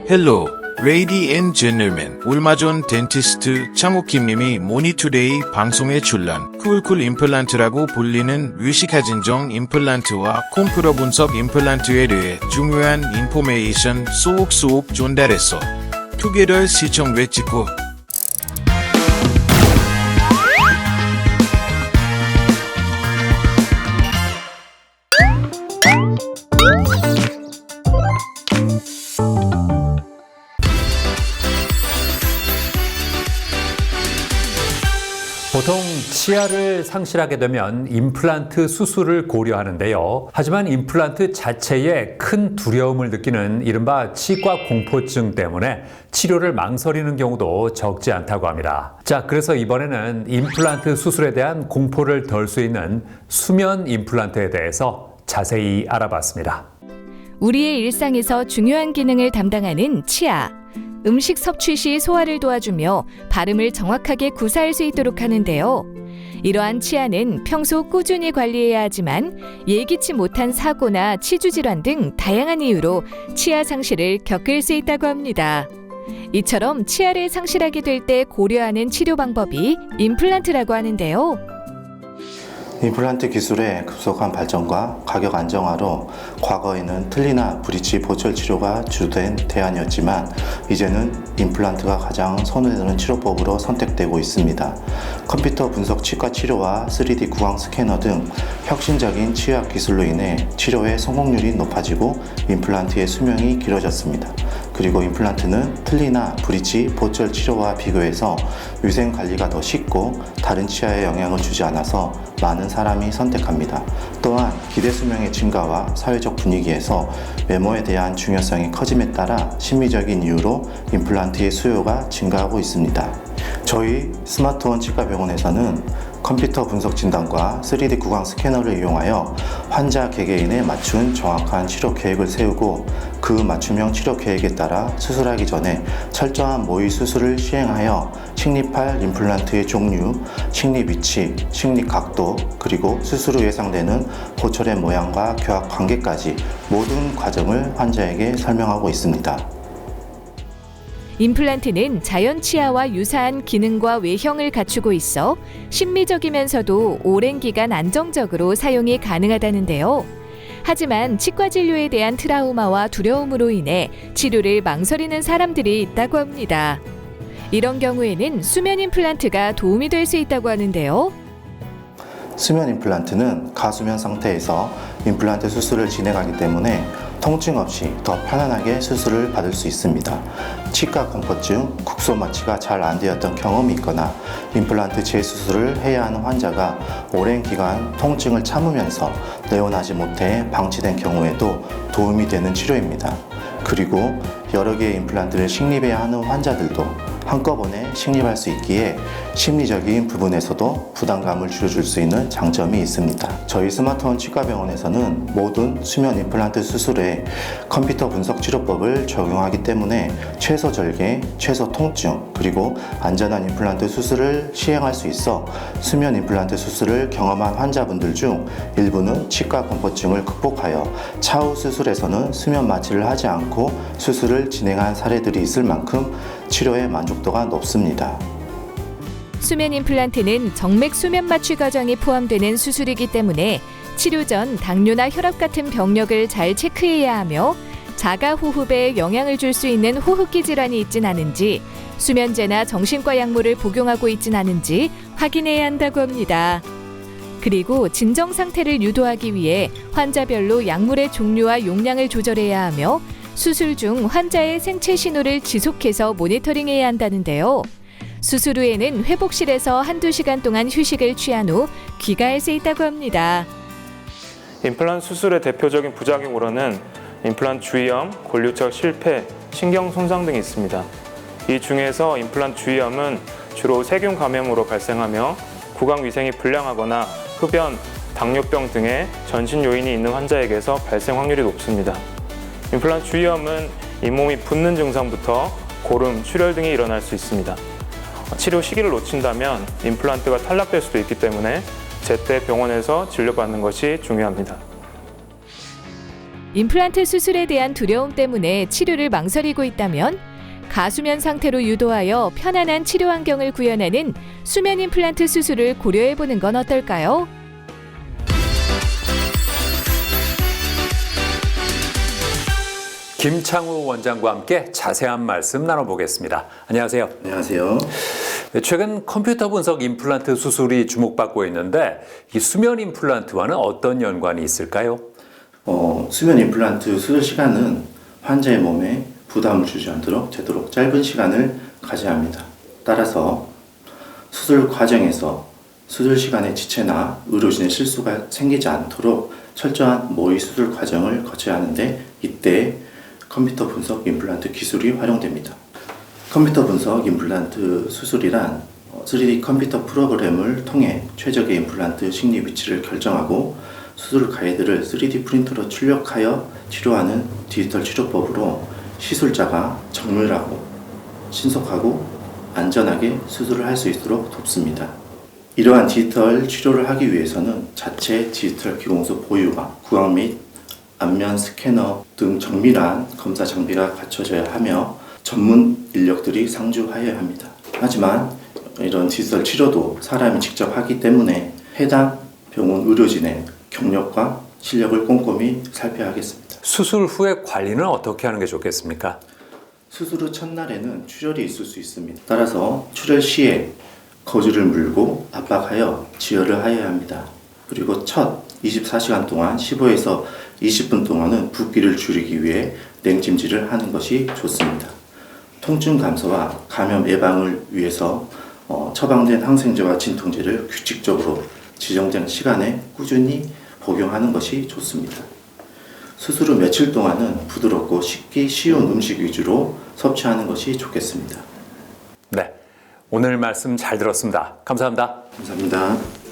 헬로, 레이디 앤 젠틀맨, 얼마 전 덴티스트 창욱김님이 모니투데이 방송에 출연, 쿨쿨 임플란트라고 불리는 의식하진정 임플란트와 컴퓨터 분석 임플란트에 대해 중요한 인포메이션 쏙쏙 전달했어. 투게더 시청 외치고 보통 치아를 상실하게 되면 임플란트 수술을 고려하는데요. 하지만 임플란트 자체에 큰 두려움을 느끼는 이른바 치과 공포증 때문에 치료를 망설이는 경우도 적지 않다고 합니다. 자, 그래서 이번에는 임플란트 수술에 대한 공포를 덜 수 있는 수면 임플란트에 대해서 자세히 알아봤습니다. 우리의 일상에서 중요한 기능을 담당하는 치아. 음식 섭취 시 소화를 도와주며 발음을 정확하게 구사할 수 있도록 하는데요. 이러한 치아는 평소 꾸준히 관리해야 하지만 예기치 못한 사고나 치주 질환 등 다양한 이유로 치아 상실을 겪을 수 있다고 합니다. 이처럼 치아를 상실하게 될 때 고려하는 치료 방법이 임플란트라고 하는데요. 임플란트 기술의 급속한 발전과 가격 안정화로 과거에는 틀니나 브릿지 보철 치료가 주된 대안이었지만 이제는 임플란트가 가장 손에 드는 치료법으로 선택되고 있습니다. 컴퓨터 분석 치과 치료와 3D 구강 스캐너 등 혁신적인 치유학 기술로 인해 치료의 성공률이 높아지고 임플란트의 수명이 길어졌습니다. 그리고 임플란트는 틀니나 브릿지 보철 치료와 비교해서 위생 관리가 더 쉽고 다른 치아에 영향을 주지 않아서 많은 사람이 선택합니다. 또한 기대 수명의 증가와 사회적 분위기에서 외모에 대한 중요성이 커짐에 따라 심리적인 이유로 임플란트의 수요가 증가하고 있습니다. 저희 스마트원 치과병원에서는 컴퓨터 분석 진단과 3D 구강 스캐너를 이용하여 환자 개개인에 맞춘 정확한 치료 계획을 세우고 그 맞춤형 치료 계획에 따라 수술하기 전에 철저한 모의 수술을 시행하여 식립할 임플란트의 종류, 식립 위치, 식립 각도, 그리고 수술 후 예상되는 보철의 모양과 교합 관계까지 모든 과정을 환자에게 설명하고 있습니다. 임플란트는 자연 치아와 유사한 기능과 외형을 갖추고 있어 심미적이면서도 오랜 기간 안정적으로 사용이 가능하다는데요. 하지만 치과 진료에 대한 트라우마와 두려움으로 인해 치료를 망설이는 사람들이 있다고 합니다. 이런 경우에는 수면 임플란트가 도움이 될 수 있다고 하는데요. 수면 임플란트는 가수면 상태에서 임플란트 수술을 진행하기 때문에 통증 없이 더 편안하게 수술을 받을 수 있습니다. 치과 공포증, 국소 마취가 잘 안 되었던 경험이 있거나 임플란트 재수술을 해야 하는 환자가 오랜 기간 통증을 참으면서 내원하지 못해 방치된 경우에도 도움이 되는 치료입니다. 그리고 여러 개의 임플란트를 식립해야 하는 환자들도 한꺼번에 식립할 수 있기에 심리적인 부분에서도 부담감을 줄여줄 수 있는 장점이 있습니다. 저희 스마트원 치과병원에서는 모든 수면 임플란트 수술에 컴퓨터 분석 치료법을 적용하기 때문에 최소 절개, 최소 통증, 그리고 안전한 임플란트 수술을 시행할 수 있어 수면 임플란트 수술을 경험한 환자분들 중 일부는 치과 공포증을 극복하여 차후 수술에서는 수면 마취를 하지 않고 수술을 진행한 사례들이 있을 만큼 치료의 만족도가 높습니다. 수면 임플란트는 정맥 수면 마취 과정이 포함되는 수술이기 때문에 치료 전 당뇨나 혈압 같은 병력을 잘 체크해야 하며 자가 호흡에 영향을 줄 수 있는 호흡기 질환이 있진 않은지, 수면제나 정신과 약물을 복용하고 있진 않은지 확인해야 한다고 합니다. 그리고 진정 상태를 유도하기 위해 환자별로 약물의 종류와 용량을 조절해야 하며 수술 중 환자의 생체 신호를 지속해서 모니터링해야 한다는데요. 수술 후에는 회복실에서 한두 시간 동안 휴식을 취한 후 귀가할 수 있다고 합니다. 임플란트 수술의 대표적인 부작용으로는 임플란트 주위염, 골류착 실패, 신경 손상 등이 있습니다. 이 중에서 임플란트 주위염은 주로 세균 감염으로 발생하며 구강 위생이 불良하거나 흡연, 당뇨병 등의 전신 요인이 있는 환자에게서 발생 확률이 높습니다. 임플란트 주위염은 잇몸이 붓는 증상부터 고름, 출혈 등이 일어날 수 있습니다. 치료 시기를 놓친다면 임플란트가 탈락될 수도 있기 때문에 제때 병원에서 진료받는 것이 중요합니다. 임플란트 수술에 대한 두려움 때문에 치료를 망설이고 있다면 가수면 상태로 유도하여 편안한 치료 환경을 구현하는 수면 임플란트 수술을 고려해보는 건 어떨까요? 김창우 원장과 함께 자세한 말씀 나눠보겠습니다. 안녕하세요. 안녕하세요. 최근 컴퓨터 분석 임플란트 수술이 주목받고 있는데 이 수면 임플란트와는 어떤 연관이 있을까요? 수면 임플란트 수술 시간은 환자의 몸에 부담을 주지 않도록 되도록 짧은 시간을 가져야 합니다. 따라서 수술 과정에서 수술 시간의 지체나 의료진의 실수가 생기지 않도록 철저한 모의 수술 과정을 거쳐야 하는데 이때 컴퓨터 분석 임플란트 기술이 활용됩니다. 컴퓨터 분석 임플란트 수술이란 3D 컴퓨터 프로그램을 통해 최적의 임플란트 식립 위치를 결정하고 수술 가이드를 3D 프린터로 출력하여 치료하는 디지털 치료법으로 시술자가 정밀하고 신속하고 안전하게 수술을 할 수 있도록 돕습니다. 이러한 디지털 치료를 하기 위해서는 자체 디지털 기공소 보유와 구강 및 안면 스캐너 등 정밀한 검사 장비가 갖춰져야 하며 전문 인력들이 상주하여야 합니다. 하지만 이런 디지털 치료도 사람이 직접 하기 때문에 해당 병원 의료진의 경력과 실력을 꼼꼼히 살펴야 하겠습니다. 수술 후에 관리는 어떻게 하는 게 좋겠습니까? 수술 후 첫날에는 출혈이 있을 수 있습니다. 따라서 출혈 시에 거즈를 물고 압박하여 지혈을 하여야 합니다. 그리고 첫 24시간 동안 15에서 20분 동안은 붓기를 줄이기 위해 냉찜질을 하는 것이 좋습니다. 통증 감소와 감염 예방을 위해서 처방된 항생제와 진통제를 규칙적으로 지정된 시간에 꾸준히 복용하는 것이 좋습니다. 수술 후 며칠 동안은 부드럽고 씹기 쉬운 음식 위주로 섭취하는 것이 좋겠습니다. 네, 오늘 말씀 잘 들었습니다. 감사합니다. 감사합니다.